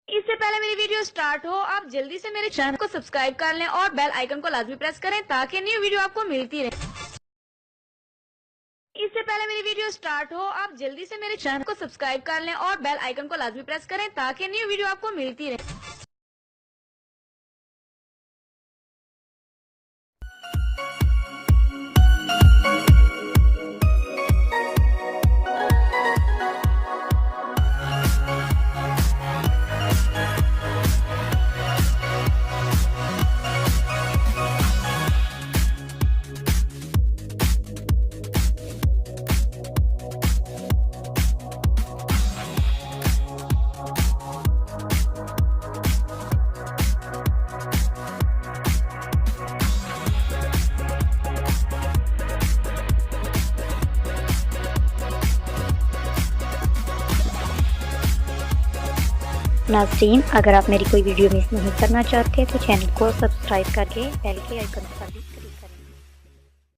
इससे पहले मेरी वीडियो स्टार्ट हो आप जल्दी से मेरे चैनल को सब्सक्राइब कर लें और बेल आइकन को लाजमी प्रेस करें ताकि न्यू वीडियो आपको मिलती रहे। इससे पहले मेरी वीडियो स्टार्ट हो आप जल्दी से मेरे चैनल को सब्सक्राइब कर लें और बेल आइकन को लाजमी प्रेस करें ताकि न्यू वीडियो आपको मिलती रहे। नाज़रीन, अगर आप मेरी कोई वीडियो मिस नहीं करना चाहते तो चैनल को सब्सक्राइब करके बेल के आइकन पर भी क्लिक करें।